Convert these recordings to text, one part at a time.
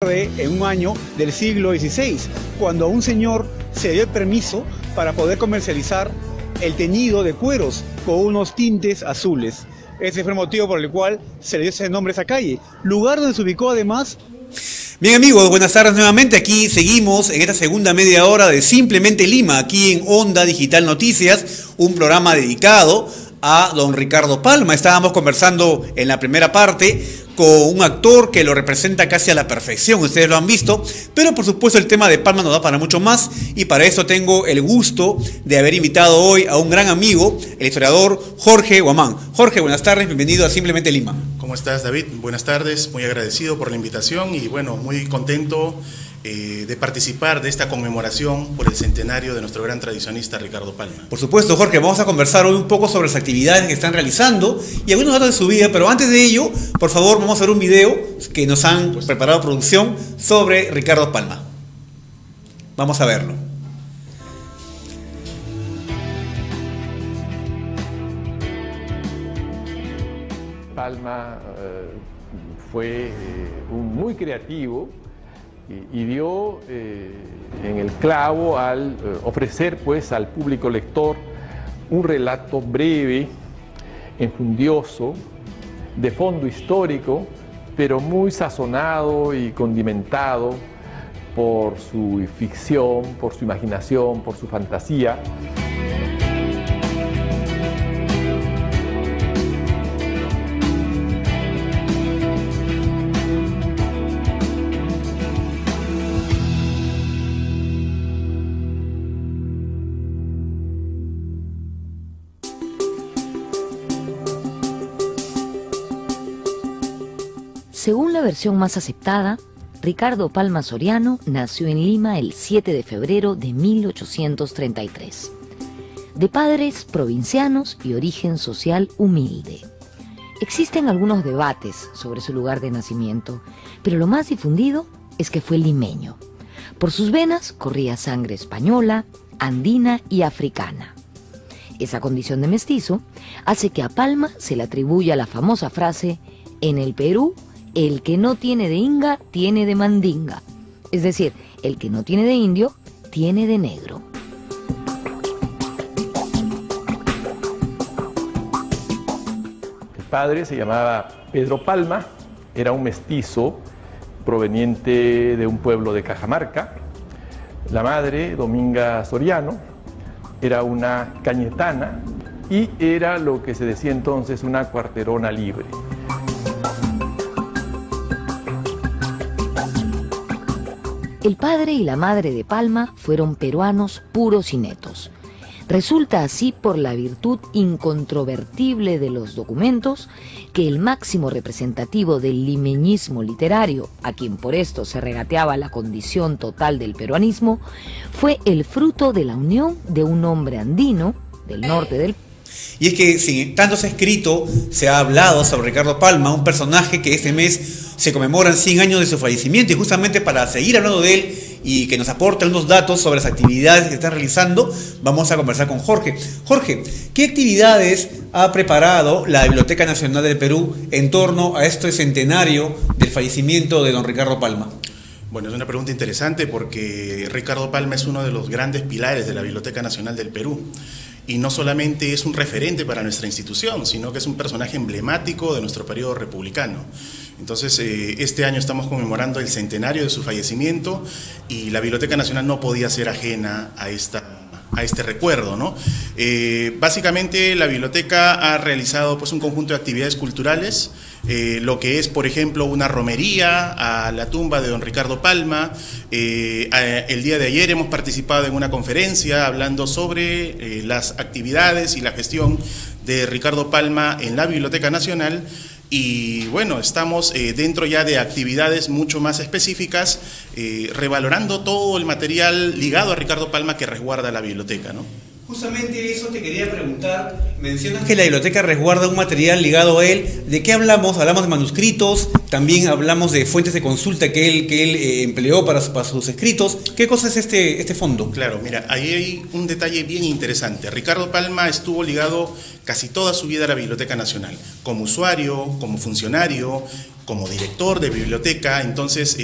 En un año del siglo XVI, cuando a un señor se dio el permiso para poder comercializar el teñido de cueros con unos tintes azules. Ese fue el motivo por el cual se le dio ese nombre a esa calle, lugar donde se ubicó además. Bien amigos, buenas tardes nuevamente. Aquí seguimos en esta segunda media hora de Simplemente Lima, aquí en Onda Digital Noticias, un programa dedicado a don Ricardo Palma. Estábamos conversando en la primera parte con un actor que lo representa casi a la perfección, ustedes lo han visto, pero por supuesto el tema de Palma nos da para mucho más y para eso tengo el gusto de haber invitado hoy a un gran amigo, el historiador Jorge Guamán. Jorge, buenas tardes, bienvenido a Simplemente Lima. ¿Cómo estás, David? Buenas tardes, muy agradecido por la invitación y bueno, muy contento de participar de esta conmemoración por el centenario de nuestro gran tradicionista Ricardo Palma. Por supuesto, Jorge, vamos a conversar hoy un poco sobre las actividades que están realizando y algunos datos de su vida, pero antes de ello, por favor, vamos a ver un video que nos han preparado producción sobre Ricardo Palma. Vamos a verlo. Palma fue un muy creativo y dio en el clavo al ofrecer pues al público lector un relato breve, enjundioso, de fondo histórico, pero muy sazonado y condimentado por su ficción, por su imaginación, por su fantasía. Según la versión más aceptada, Ricardo Palma Soriano nació en Lima el 7 de febrero de 1833, de padres provincianos y origen social humilde. Existen algunos debates sobre su lugar de nacimiento, pero lo más difundido es que fue limeño. Por sus venas corría sangre española, andina y africana. Esa condición de mestizo hace que a Palma se le atribuya la famosa frase: en el Perú, el que no tiene de inga, tiene de mandinga. Es decir, el que no tiene de indio, tiene de negro. El padre se llamaba Pedro Palma, era un mestizo proveniente de un pueblo de Cajamarca. La madre, Dominga Soriano, era una cañetana y era lo que se decía entonces una cuarterona libre. El padre y la madre de Palma fueron peruanos puros y netos. Resulta así por la virtud incontrovertible de los documentos que el máximo representativo del limeñismo literario, a quien por esto se regateaba la condición total del peruanismo, fue el fruto de la unión de un hombre andino del norte del país. Y es que si tanto se ha escrito, se ha hablado sobre Ricardo Palma, un personaje que este mes se conmemoran 100 años de su fallecimiento, y justamente para seguir hablando de él y que nos aporte unos datos sobre las actividades que están realizando, vamos a conversar con Jorge. Jorge, ¿qué actividades ha preparado la Biblioteca Nacional del Perú en torno a este centenario del fallecimiento de don Ricardo Palma? Bueno, es una pregunta interesante porque Ricardo Palma es uno de los grandes pilares de la Biblioteca Nacional del Perú. Y no solamente es un referente para nuestra institución, sino que es un personaje emblemático de nuestro periodo republicano. Entonces, este año estamos conmemorando el centenario de su fallecimiento y la Biblioteca Nacional no podía ser ajena a este recuerdo, ¿no? Básicamente, la biblioteca ha realizado pues un conjunto de actividades culturales, lo que es, por ejemplo, una romería a la tumba de don Ricardo Palma. El día de ayer hemos participado en una conferencia hablando sobre las actividades y la gestión de Ricardo Palma en la Biblioteca Nacional. Y bueno, estamos dentro ya de actividades mucho más específicas, revalorando todo el material ligado a Ricardo Palma que resguarda la biblioteca, ¿no? Justamente eso te quería preguntar. Mencionas que la biblioteca resguarda un material ligado a él. ¿De qué hablamos? Hablamos de manuscritos, también hablamos de fuentes de consulta que él empleó para sus escritos. ¿Qué cosa es este fondo? Claro, mira, ahí hay un detalle bien interesante. Ricardo Palma estuvo ligado casi toda su vida a la Biblioteca Nacional, como usuario, como funcionario, como director de biblioteca. Entonces,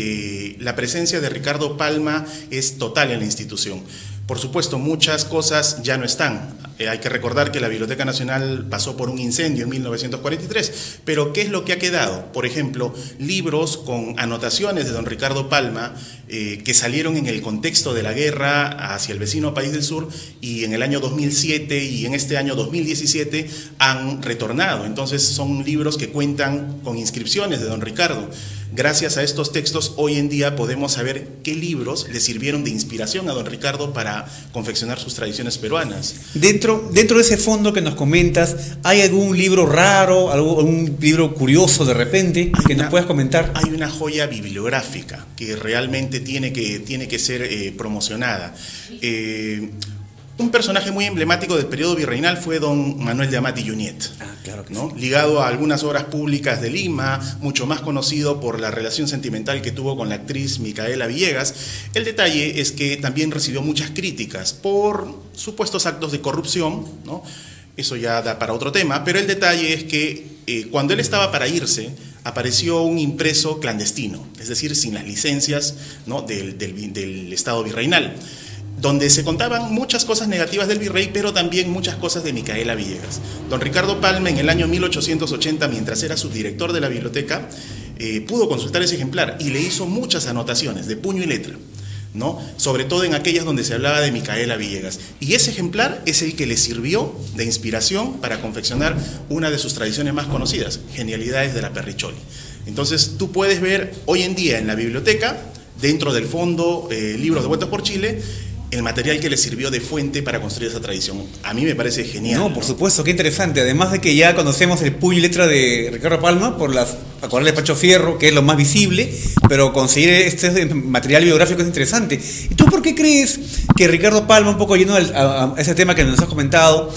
la presencia de Ricardo Palma es total en la institución. Por supuesto, muchas cosas ya no están. Hay que recordar que la Biblioteca Nacional pasó por un incendio en 1943, pero ¿qué es lo que ha quedado? Por ejemplo, libros con anotaciones de don Ricardo Palma que salieron en el contexto de la guerra hacia el vecino país del sur, y en el año 2007 y en este año 2017 han retornado. Entonces son libros que cuentan con inscripciones de don Ricardo. Gracias a estos textos, hoy en día podemos saber qué libros le sirvieron de inspiración a don Ricardo para confeccionar sus tradiciones peruanas. Dentro de ese fondo que nos comentas, ¿hay algún libro raro, algún libro curioso de repente que nos puedas comentar? Hay una joya bibliográfica que realmente tiene que ser promocionada. Un personaje muy emblemático del periodo virreinal fue don Manuel de Amat y Junyent, claro que ¿no? sí. Ligado a algunas obras públicas de Lima, mucho más conocido por la relación sentimental que tuvo con la actriz Micaela Villegas. El detalle es que también recibió muchas críticas por supuestos actos de corrupción, ¿no? Eso ya da para otro tema, pero el detalle es que cuando él estaba para irse, apareció un impreso clandestino, es decir, sin las licencias, ¿no?, del Estado virreinal, donde se contaban muchas cosas negativas del virrey, pero también muchas cosas de Micaela Villegas. Don Ricardo Palma, en el año 1880, mientras era subdirector de la biblioteca, pudo consultar ese ejemplar y le hizo muchas anotaciones de puño y letra, ¿no?, sobre todo en aquellas donde se hablaba de Micaela Villegas. Y ese ejemplar es el que le sirvió de inspiración para confeccionar una de sus tradiciones más conocidas, Genialidades de la Perricholi. Entonces tú puedes ver hoy en día en la biblioteca, dentro del fondo Libros de Vueltas por Chile, el material que le sirvió de fuente para construir esa tradición. A mí me parece genial. No, por supuesto, qué interesante. Además de que ya conocemos el puño y letra de Ricardo Palma por las acuarelas de Pacho Fierro, que es lo más visible, pero conseguir este material biográfico es interesante. ¿Y tú por qué crees que Ricardo Palma, un poco yendo a ese tema que nos has comentado,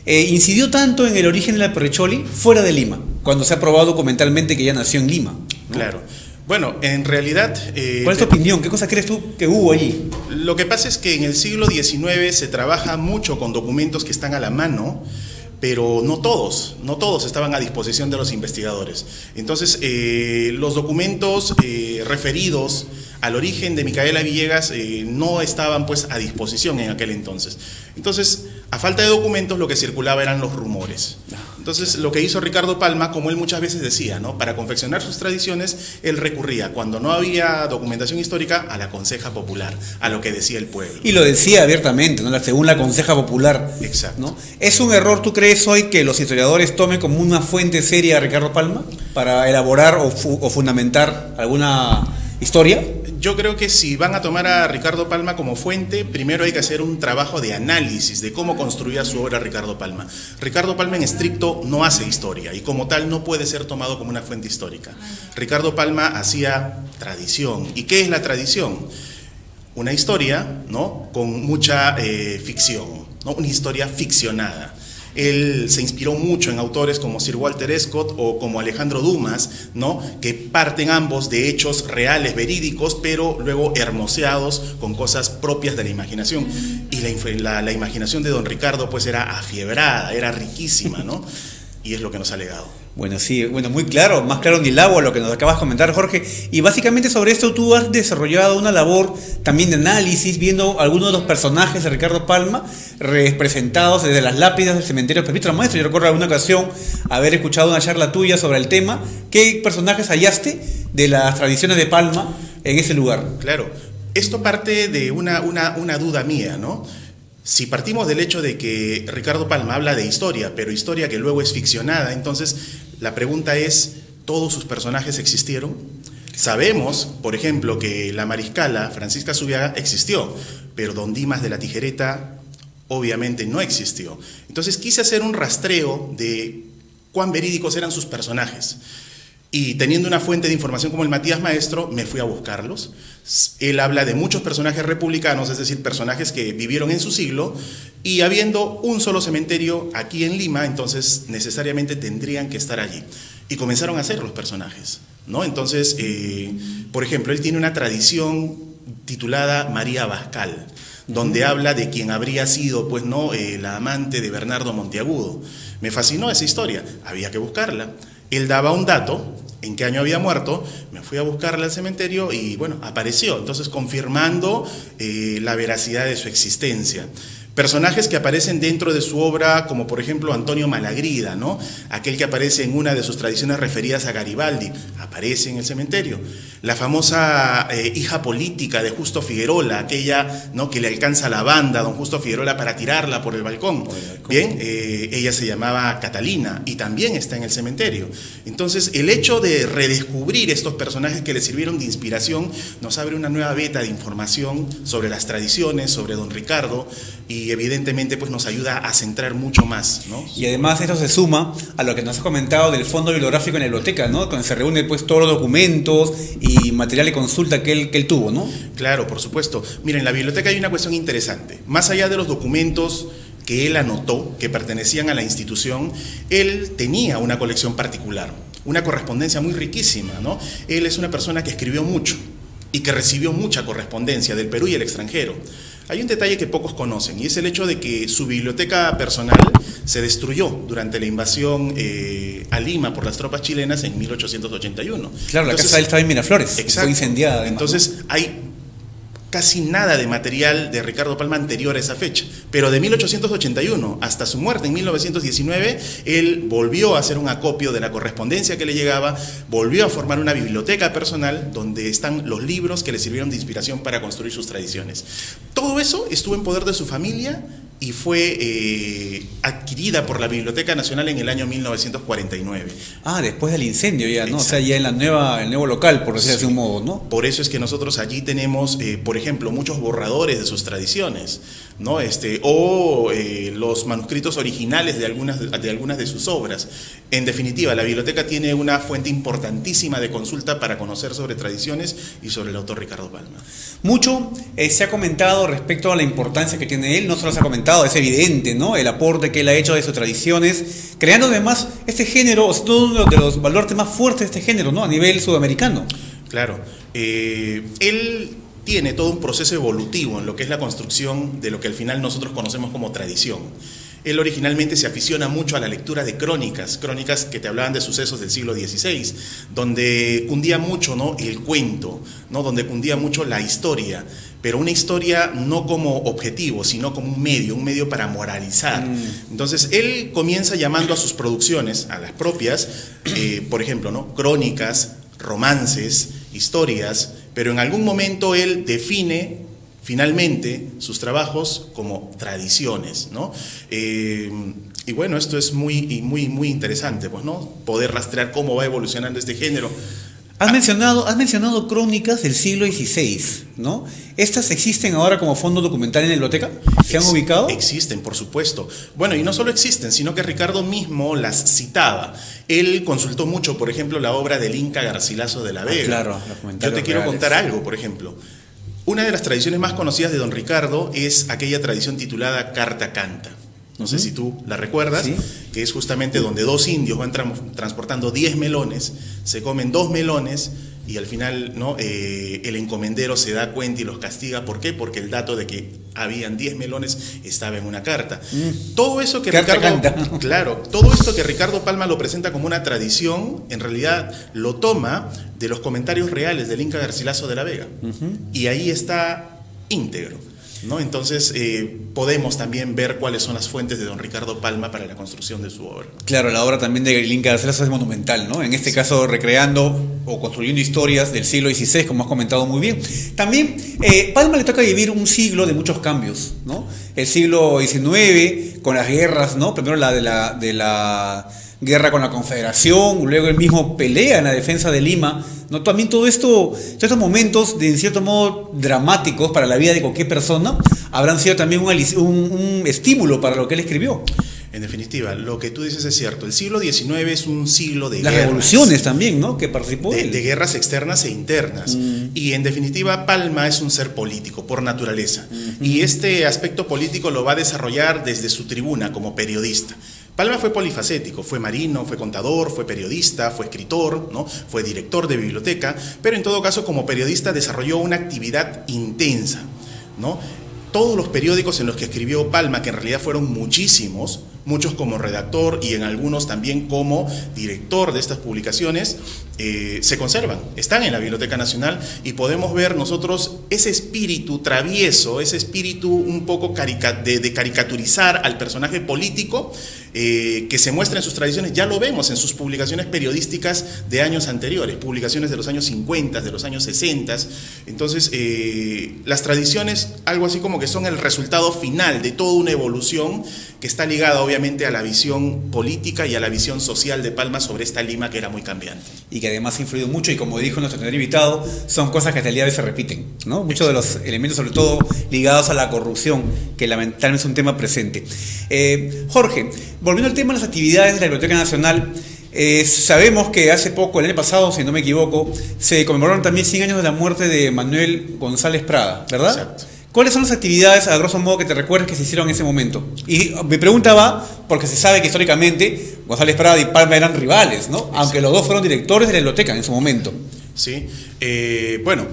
incidió tanto en el origen de la Perricholi fuera de Lima, cuando se ha probado documentalmente que ya nació en Lima, ¿no? Claro. Bueno, en realidad... ¿Cuál es tu opinión? ¿Qué cosa crees tú que hubo allí? Lo que pasa es que en el siglo XIX se trabaja mucho con documentos que están a la mano, pero no todos estaban a disposición de los investigadores. Entonces, los documentos referidos al origen de Micaela Villegas no estaban pues a disposición en aquel entonces. Entonces, a falta de documentos, lo que circulaba eran los rumores. Entonces, lo que hizo Ricardo Palma, como él muchas veces decía, ¿no?, para confeccionar sus tradiciones, él recurría, cuando no había documentación histórica, a la conseja popular, a lo que decía el pueblo. Y lo decía abiertamente, ¿no?, según la conseja popular. Exacto. ¿No? ¿Es un error, tú crees, hoy que los historiadores tomen como una fuente seria a Ricardo Palma para elaborar o fundamentar alguna historia? Yo creo que si van a tomar a Ricardo Palma como fuente, primero hay que hacer un trabajo de análisis de cómo construía su obra Ricardo Palma. Ricardo Palma en estricto no hace historia y como tal no puede ser tomado como una fuente histórica. Ricardo Palma hacía tradición. ¿Y qué es la tradición? Una historia, ¿no?, con mucha ficción, ¿no?, una historia ficcionada. Él se inspiró mucho en autores como Sir Walter Scott o como Alejandro Dumas, ¿no?, que parten ambos de hechos reales, verídicos, pero luego hermoseados con cosas propias de la imaginación. Y la imaginación de don Ricardo pues era afiebrada, era riquísima, ¿no? Y es lo que nos ha legado. Bueno, sí, bueno, muy claro, más claro ni el agua lo que nos acabas de comentar, Jorge. Y básicamente sobre esto tú has desarrollado una labor también de análisis, viendo algunos de los personajes de Ricardo Palma representados desde las lápidas del cementerio Pepito la Maestra. Yo recuerdo en una ocasión haber escuchado una charla tuya sobre el tema. ¿Qué personajes hallaste de las tradiciones de Palma en ese lugar? Claro, esto parte de una duda mía, ¿no? Si partimos del hecho de que Ricardo Palma habla de historia, pero historia que luego es ficcionada, entonces la pregunta es, ¿todos sus personajes existieron? Sabemos, por ejemplo, que la mariscala Francisca Zubiaga existió, pero don Dimas de la Tijereta obviamente no existió. Entonces quise hacer un rastreo de cuán verídicos eran sus personajes. Y teniendo una fuente de información como el Matías Maestro, me fui a buscarlos. Él habla de muchos personajes republicanos, es decir, personajes que vivieron en su siglo, y habiendo un solo cementerio aquí en Lima, entonces necesariamente tendrían que estar allí. Y comenzaron a hacer los personajes, ¿no? Entonces, por ejemplo, él tiene una tradición titulada María Abascal, donde habla de quien habría sido, pues, ¿no?, la amante de Bernardo Monteagudo. Me fascinó esa historia, había que buscarla. Él daba un dato, en qué año había muerto, me fui a buscarla al cementerio y bueno, apareció, entonces confirmando la veracidad de su existencia. Personajes que aparecen dentro de su obra, como por ejemplo Antonio Malagrida, ¿no? Aquel que aparece en una de sus tradiciones referidas a Garibaldi, aparece en el cementerio. La famosa hija política de Justo Figuerola, aquella, ¿no?, que le alcanza la banda a don Justo Figuerola para tirarla por el balcón. Bien, ella se llamaba Catalina y también está en el cementerio. Entonces, el hecho de redescubrir estos personajes que le sirvieron de inspiración nos abre una nueva veta de información sobre las tradiciones, sobre don Ricardo, y evidentemente pues nos ayuda a centrar mucho más, ¿no? Y además esto se suma a lo que nos has comentado del fondo bibliográfico en la biblioteca, ¿no? Donde se reúnen pues todos los documentos y material de consulta que él tuvo, ¿no? Claro, por supuesto. Miren, en la biblioteca hay una cuestión interesante. Más allá de los documentos que él anotó, que pertenecían a la institución, él tenía una colección particular, una correspondencia muy riquísima, ¿no? Él es una persona que escribió mucho y que recibió mucha correspondencia del Perú y el extranjero. Hay un detalle que pocos conocen y es el hecho de que su biblioteca personal se destruyó durante la invasión a Lima por las tropas chilenas en 1881. Claro, la casa de él estaba en Miraflores, exacto, fue incendiada. Además, entonces hay casi nada de material de Ricardo Palma anterior a esa fecha, pero de 1881 hasta su muerte en 1919, él volvió a hacer un acopio de la correspondencia que le llegaba, volvió a formar una biblioteca personal donde están los libros que le sirvieron de inspiración para construir sus tradiciones. Todo eso estuvo en poder de su familia y fue adquirida por la Biblioteca Nacional en el año 1949. Ah, después del incendio ya, ¿no? Exacto. O sea, ya en el nuevo local, por decirlo de un modo, ¿no? Por eso es que nosotros allí tenemos, por ejemplo, muchos borradores de sus tradiciones, ¿no? Los manuscritos originales de algunas de sus obras. En definitiva, la biblioteca tiene una fuente importantísima de consulta para conocer sobre tradiciones y sobre el autor Ricardo Palma. Mucho se ha comentado respecto a la importancia que tiene él, no solo se ha comentado, es evidente, ¿no?, el aporte que él ha hecho de sus tradiciones, creando además este género, uno de los baluartes más fuertes de este género, ¿no?, a nivel sudamericano. Claro, él tiene todo un proceso evolutivo en lo que es la construcción de lo que al final nosotros conocemos como tradición. Él originalmente se aficiona mucho a la lectura de crónicas que te hablaban de sucesos del siglo XVI, donde cundía mucho, ¿no?, el cuento, ¿no?, donde cundía mucho la historia, pero una historia no como objetivo, sino como un medio para moralizar. Entonces, él comienza llamando a sus producciones, a las propias, por ejemplo, ¿no?, crónicas, romances, historias, pero en algún momento él define finalmente sus trabajos como tradiciones, ¿no? Y bueno, esto es muy interesante, pues, ¿no?, poder rastrear cómo va evolucionando este género. Has mencionado crónicas del siglo XVI, ¿no? ¿Estas existen ahora como fondo documental en la biblioteca? ¿Se han ubicado? Existen, por supuesto. Bueno, y no solo existen, sino que Ricardo mismo las citaba. Él consultó mucho, por ejemplo, la obra del Inca Garcilaso de la Vega. Claro, los comentarios Yo te quiero reales. contar algo, por ejemplo. Una de las tradiciones más conocidas de don Ricardo es aquella tradición titulada Carta Canta. No sé si tú la recuerdas, sí, que es justamente donde dos indios van transportando 10 melones, se comen 2 melones y al final, ¿no?, el encomendero se da cuenta y los castiga. ¿Por qué? Porque el dato de que habían 10 melones estaba en una carta. Todo eso que todo esto que Ricardo Palma lo presenta como una tradición, en realidad lo toma de los comentarios reales del Inca Garcilaso de la Vega. Y ahí está íntegro, ¿no? Entonces podemos también ver cuáles son las fuentes de don Ricardo Palma para la construcción de su obra. Claro, la obra también de Inca Garcilaso es monumental, ¿no? En este caso recreando o construyendo historias del siglo XVI, como has comentado muy bien. También Palma le toca vivir un siglo de muchos cambios, ¿no? El siglo XIX con las guerras, ¿no? Primero la de la guerra con la Confederación, luego él mismo pelea en la defensa de Lima, ¿no? También todos estos momentos de en cierto modo dramáticos para la vida de cualquier persona habrán sido también un estímulo para lo que él escribió. En definitiva, lo que tú dices es cierto. El siglo XIX es un siglo de las guerras, revoluciones también, ¿no? Que participó de guerras externas e internas. Y en definitiva, Palma es un ser político por naturaleza. Y este aspecto político lo va a desarrollar desde su tribuna como periodista. Palma fue polifacético, fue marino, fue contador, fue periodista, fue escritor, ¿no? Fue director de biblioteca, pero en todo caso como periodista desarrolló una actividad intensa, ¿no? Todos los periódicos en los que escribió Palma, que en realidad fueron muchísimos, muchos como redactor y en algunos también como director de estas publicaciones, se conservan, están en la Biblioteca Nacional y podemos ver nosotros ese espíritu travieso, ese espíritu un poco de caricaturizar al personaje político que se muestra en sus tradiciones, ya lo vemos en sus publicaciones periodísticas de años anteriores, publicaciones de los años 50, de los años 60. Entonces, las tradiciones, algo así como que son el resultado final de toda una evolución que está ligada obviamente a la visión política y a la visión social de Palma sobre esta Lima que era muy cambiante. Y que además ha influido mucho, y como dijo nuestro primer invitado, son cosas que hasta el día de hoy se repiten, ¿no? Muchos de los elementos, sobre todo ligados a la corrupción, que lamentablemente es un tema presente. Jorge, volviendo al tema de las actividades de la Biblioteca Nacional, sabemos que hace poco, el año pasado, si no me equivoco, se conmemoraron también 100 años de la muerte de Manuel González Prada, ¿verdad? Exacto. ¿Cuáles son las actividades, a grosso modo, que te recuerdas que se hicieron en ese momento? Y mi pregunta va, porque se sabe que históricamente González Prada y Palma eran rivales, ¿no? Aunque los dos fueron directores de la biblioteca en su momento. Sí, bueno,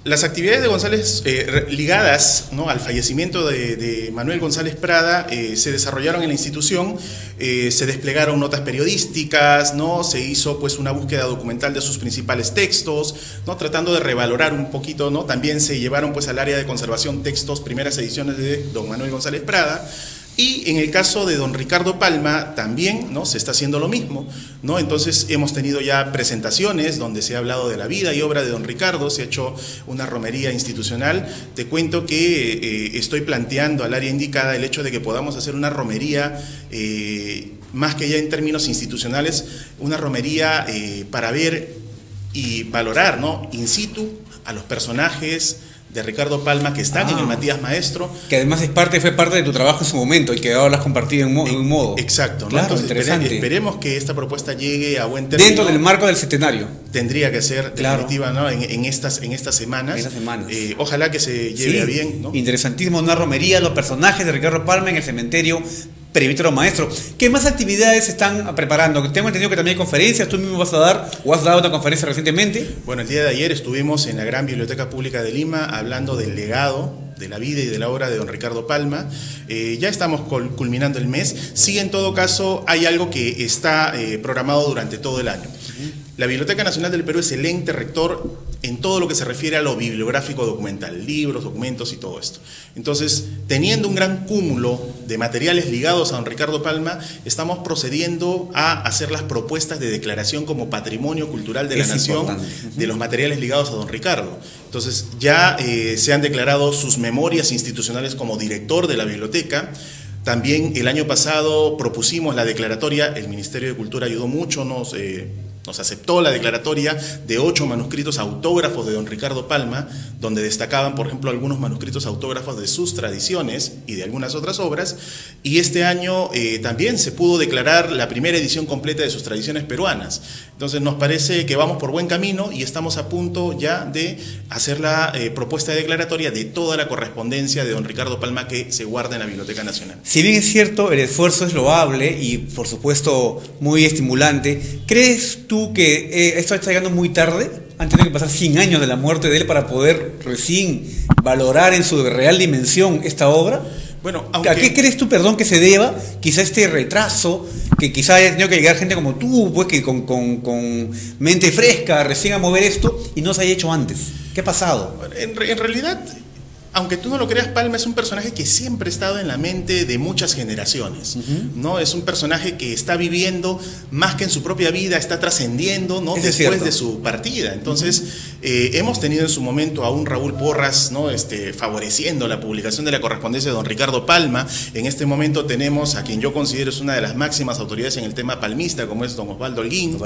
las actividades de González ligadas, ¿no?, al fallecimiento de Manuel González Prada se desarrollaron en la institución, se desplegaron notas periodísticas, ¿no? Se hizo pues una búsqueda documental de sus principales textos, ¿no?, tratando de revalorar un poquito, ¿no? También se llevaron pues al área de conservación textos, primeras ediciones de don Manuel González Prada. Y en el caso de don Ricardo Palma también, ¿no?, se está haciendo lo mismo, ¿no? Entonces hemos tenido ya presentaciones donde se ha hablado de la vida y obra de don Ricardo, se ha hecho una romería institucional. Te cuento que estoy planteando al área indicada el hecho de que podamos hacer una romería, más que ya en términos institucionales, una romería para ver y valorar, ¿no?, in situ a los personajes de Ricardo Palma que están en el Matías Maestro. Que además fue parte de tu trabajo en su momento y que ahora lo has compartido en un modo. Exacto, ¿no? Claro, Entonces, interesante. Esperemos que esta propuesta llegue a buen término. Dentro del marco del centenario. Tendría que ser definitiva, claro, ¿no?, en estas semanas. En estas semanas. Ojalá que se lleve a bien, ¿no? Interesantísimo, una romería, los personajes de Ricardo Palma en el cementerio Perímetro Maestro. ¿Qué más actividades se están preparando? Tengo entendido que también hay conferencias, tú mismo vas a dar, o has dado una conferencia recientemente. Bueno, el día de ayer estuvimos en la Gran Biblioteca Pública de Lima hablando del legado, de la vida y de la obra de don Ricardo Palma. Ya estamos culminando el mes. Sí, en todo caso, hay algo que está programado durante todo el año. La Biblioteca Nacional del Perú es el ente rector en todo lo que se refiere a lo bibliográfico documental, libros, documentos y todo esto. Entonces, teniendo un gran cúmulo de materiales ligados a don Ricardo Palma, estamos procediendo a hacer las propuestas de declaración como patrimonio cultural de la nación de los materiales ligados a don Ricardo. Entonces, ya se han declarado sus memorias institucionales como director de la biblioteca. También el año pasado propusimos la declaratoria, el Ministerio de Cultura ayudó mucho, nos aceptó la declaratoria de 8 manuscritos autógrafos de don Ricardo Palma, donde destacaban, por ejemplo, algunos manuscritos autógrafos de sus tradiciones y de algunas otras obras, y este año también se pudo declarar la primera edición completa de sus tradiciones peruanas. Entonces nos parece que vamos por buen camino y estamos a punto ya de hacer la propuesta de declaratoria de toda la correspondencia de don Ricardo Palma que se guarda en la Biblioteca Nacional. Si bien es cierto, el esfuerzo es loable y por supuesto muy estimulante, ¿crees tú que esto está llegando muy tarde? Han tenido que pasar 100 años de la muerte de él para poder recién valorar en su real dimensión esta obra. Bueno, ¿A qué crees tú, perdón, que se deba quizá este retraso, que quizá haya tenido que llegar gente como tú, pues que con mente fresca recién a mover esto y no se haya hecho antes? ¿Qué ha pasado? En realidad, aunque tú no lo creas, Palma es un personaje que siempre ha estado en la mente de muchas generaciones, ¿no? Es un personaje que está viviendo más que en su propia vida, está trascendiendo, ¿no?, después de su partida. Entonces, hemos tenido en su momento a un Raúl Porras, ¿no?, favoreciendo la publicación de la correspondencia de don Ricardo Palma. En este momento tenemos a quien yo considero es una de las máximas autoridades en el tema palmista, como es don Osvaldo Holguín.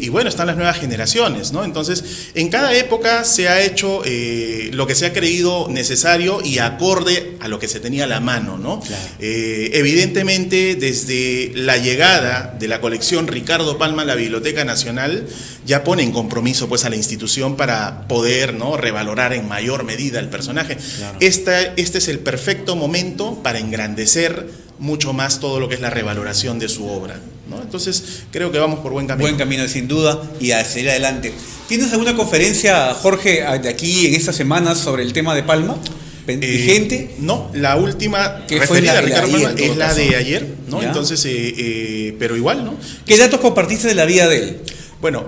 Y bueno, están las nuevas generaciones, ¿no? Entonces, en cada época se ha hecho lo que se ha creído tiempo necesario y acorde a lo que se tenía a la mano, ¿no? Claro. Evidentemente, desde la llegada de la colección Ricardo Palma a la Biblioteca Nacional, ya pone en compromiso pues a la institución para poder, ¿no?, revalorar en mayor medida el personaje. Claro. Este es el perfecto momento para engrandecer mucho más todo lo que es la revaloración de su obra, ¿no? Entonces creo que vamos por buen camino. Buen camino, sin duda, y a seguir adelante. ¿Tienes alguna conferencia, Jorge, de aquí en estas semanas sobre el tema de Palma? ¿Vigente? No, la última que referida fue a Ricardo Palma ayer, es la caso, de ayer, ¿no? ¿Ya? Entonces, pero igual, ¿no? ¿Qué datos compartiste de la vida de él? Bueno,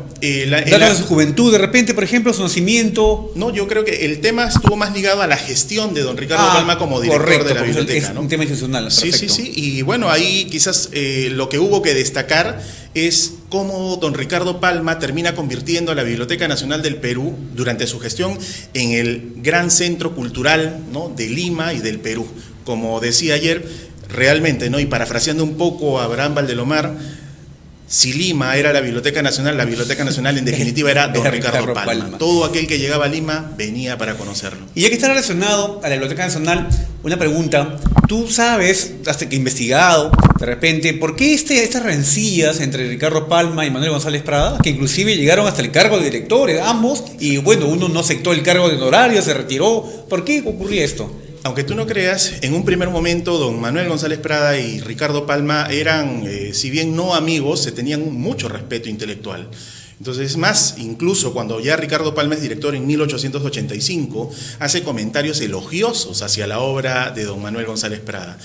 datos de su juventud, de repente, por ejemplo, su nacimiento. No, yo creo que el tema estuvo más ligado a la gestión de don Ricardo Palma como director correcto, de la biblioteca, es ¿no? un tema institucional, Sí, perfecto. sí, sí. Y bueno, ahí quizás lo que hubo que destacar es cómo don Ricardo Palma termina convirtiendo a la Biblioteca Nacional del Perú durante su gestión en el gran centro cultural, ¿no?, de Lima y del Perú. Como decía ayer, realmente, ¿no?, y parafraseando un poco a Abraham Valdelomar, si Lima era la Biblioteca Nacional en definitiva era don Ricardo Palma. Todo aquel que llegaba a Lima venía para conocerlo. Y ya que está relacionado a la Biblioteca Nacional, una pregunta. Tú sabes, hasta que investigado, de repente, ¿por qué estas rencillas entre Ricardo Palma y Manuel González Prada, que inclusive llegaron hasta el cargo de directores, ambos, y bueno, uno no aceptó el cargo de honorario, se retiró? ¿Por qué ocurría esto? Aunque tú no creas, en un primer momento don Manuel González Prada y Ricardo Palma eran, si bien no amigos, se tenían mucho respeto intelectual. Entonces, más, incluso cuando ya Ricardo Palma es director en 1885, hace comentarios elogiosos hacia la obra de don Manuel González Prada.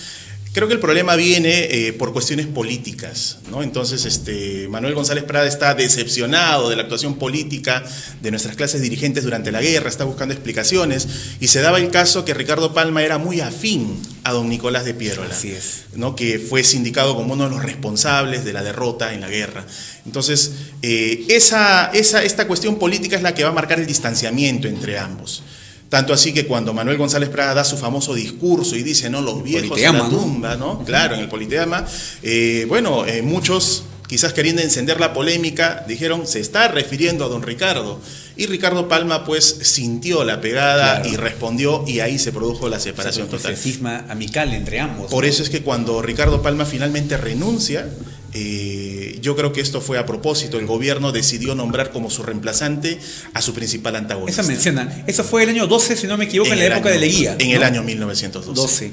Creo que el problema viene por cuestiones políticas, ¿no? Entonces, Manuel González Prada está decepcionado de la actuación política de nuestras clases dirigentes durante la guerra, está buscando explicaciones, y se daba el caso que Ricardo Palma era muy afín a don Nicolás de Piérola, Así es, ¿no?, que fue sindicado como uno de los responsables de la derrota en la guerra. Entonces, esta cuestión política es la que va a marcar el distanciamiento entre ambos. Tanto así que cuando Manuel González Prada da su famoso discurso y dice, no, los viejos en la tumba, ¿no? Claro, en el Politeama, muchos, quizás queriendo encender la polémica, dijeron, se está refiriendo a don Ricardo. Y Ricardo Palma, pues, sintió la pegada, claro, y respondió, y ahí se produjo la separación total. El cisma amical entre ambos. Por eso es que cuando Ricardo Palma finalmente renuncia, yo creo que esto fue a propósito. El gobierno decidió nombrar como su reemplazante a su principal antagonista. Esa menciona. Eso fue el año 12, si no me equivoco, en la época de Leguía. En el año 1912.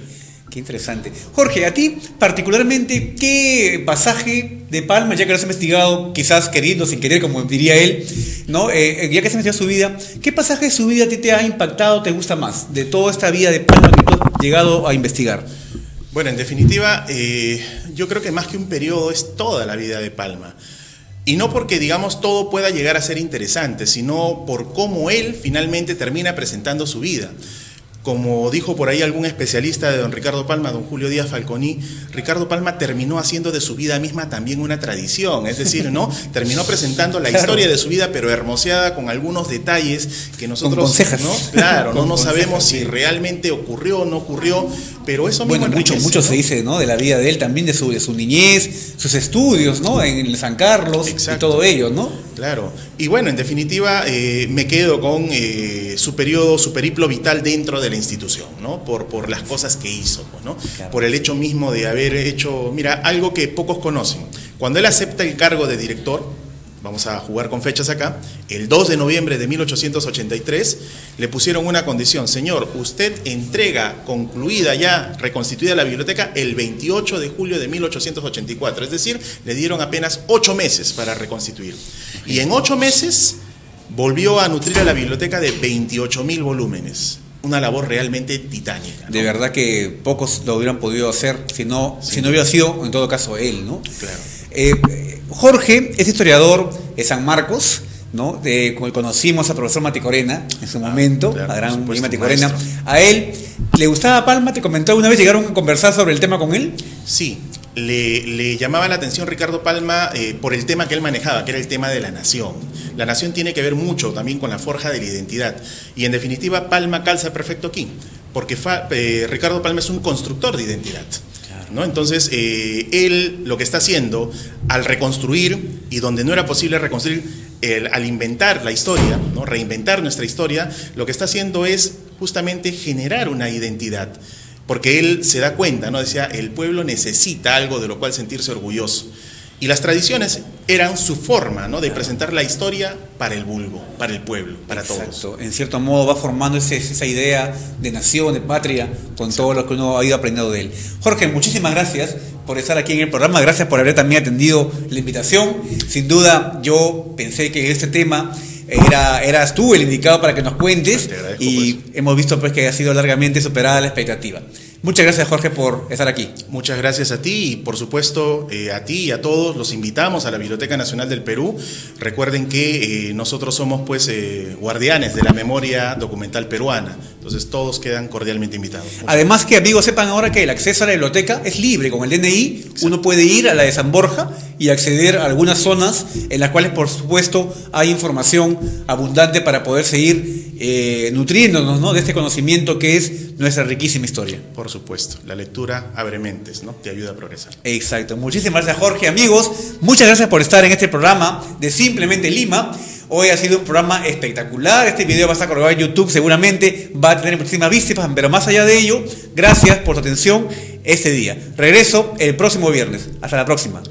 Qué interesante. Jorge, a ti particularmente, ¿qué pasaje de Palma, ya que lo has investigado, quizás queriendo, sin querer, como diría él, ¿no? Ya que has investigado su vida, ¿qué pasaje de su vida a ti te ha impactado, te gusta más, de toda esta vida de Palma que tú has llegado a investigar? Bueno, en definitiva, yo creo que más que un periodo es toda la vida de Palma. Y no porque, digamos, todo pueda llegar a ser interesante, sino por cómo él finalmente termina presentando su vida. Como dijo por ahí algún especialista de don Ricardo Palma, don Julio Díaz Falconi, Ricardo Palma terminó haciendo de su vida misma también una tradición, es decir, ¿no? Terminó presentando la historia de su vida, pero hermoseada con algunos detalles que nosotros, ¿no? Claro, no sabemos si realmente ocurrió o no ocurrió, pero eso mismo mucho ¿no? se dice, ¿no?, de la vida de él, también de su niñez, sus estudios, ¿no?, en San Carlos. Exacto. Y todo ello, ¿no? Claro. Y bueno, en definitiva, me quedo con su periodo, su periplo vital dentro de la institución, ¿no? Por las cosas que hizo, ¿no? Claro. Por el hecho mismo de haber hecho, mira, algo que pocos conocen. Cuando él acepta el cargo de director, vamos a jugar con fechas acá, el 2 de noviembre de 1883, le pusieron una condición: señor, usted entrega concluida ya, reconstituida la biblioteca, el 28 de julio de 1884, es decir, le dieron apenas 8 meses para reconstituir. Y en 8 meses volvió a nutrir a la biblioteca de 28.000 volúmenes. Una labor realmente titánica, ¿no? De verdad que pocos lo hubieran podido hacer si no hubiera sido, en todo caso, él, ¿no? Claro. Jorge es historiador de San Marcos, ¿no? Conocimos al profesor Maticorena en su momento, claro, a gran Maticorena. Maestro. A él le gustaba Palma, te comentó alguna vez, ¿llegaron a conversar sobre el tema con él? Sí. Le llamaba la atención Ricardo Palma por el tema que él manejaba, que era el tema de la nación. La nación tiene que ver mucho también con la forja de la identidad. Y en definitiva, Palma calza perfecto aquí, porque Ricardo Palma es un constructor de identidad, ¿no? Entonces, él lo que está haciendo al reconstruir, y donde no era posible reconstruir, al inventar la historia, ¿no?, reinventar nuestra historia, lo que está haciendo es justamente generar una identidad, porque él se da cuenta, ¿no? Decía, el pueblo necesita algo de lo cual sentirse orgulloso. Y las tradiciones eran su forma, ¿no?, de presentar la historia para el vulgo, para el pueblo, para Exacto. todos. En cierto modo va formando esa idea de nación, de patria, con todo lo que uno ha ido aprendiendo de él. Jorge, muchísimas gracias por estar aquí en el programa, gracias por haber también atendido la invitación. Sin duda, yo pensé que este tema eras tú el indicado para que nos cuentes, y hemos visto pues que ha sido largamente superada la expectativa. Muchas gracias, Jorge, por estar aquí. Muchas gracias a ti y, por supuesto, a ti y a todos los invitamos a la Biblioteca Nacional del Perú. Recuerden que nosotros somos pues guardianes de la memoria documental peruana. Entonces todos quedan cordialmente invitados. Además que, amigos, sepan ahora que el acceso a la biblioteca es libre. Con el DNI uno puede ir a la de San Borja y acceder a algunas zonas en las cuales, por supuesto, hay información abundante para poder seguir nutriéndonos, ¿no?, de este conocimiento que es nuestra riquísima historia. Por supuesto, la lectura abre mentes, ¿no?, te ayuda a progresar. Exacto. Muchísimas gracias, Jorge. Amigos, muchas gracias por estar en este programa de Simplemente Lima. Hoy ha sido un programa espectacular. Este video va a estar colgado en YouTube, seguramente va a tener muchísimas vistas, pero más allá de ello, gracias por tu atención este día. Regreso el próximo viernes. Hasta la próxima.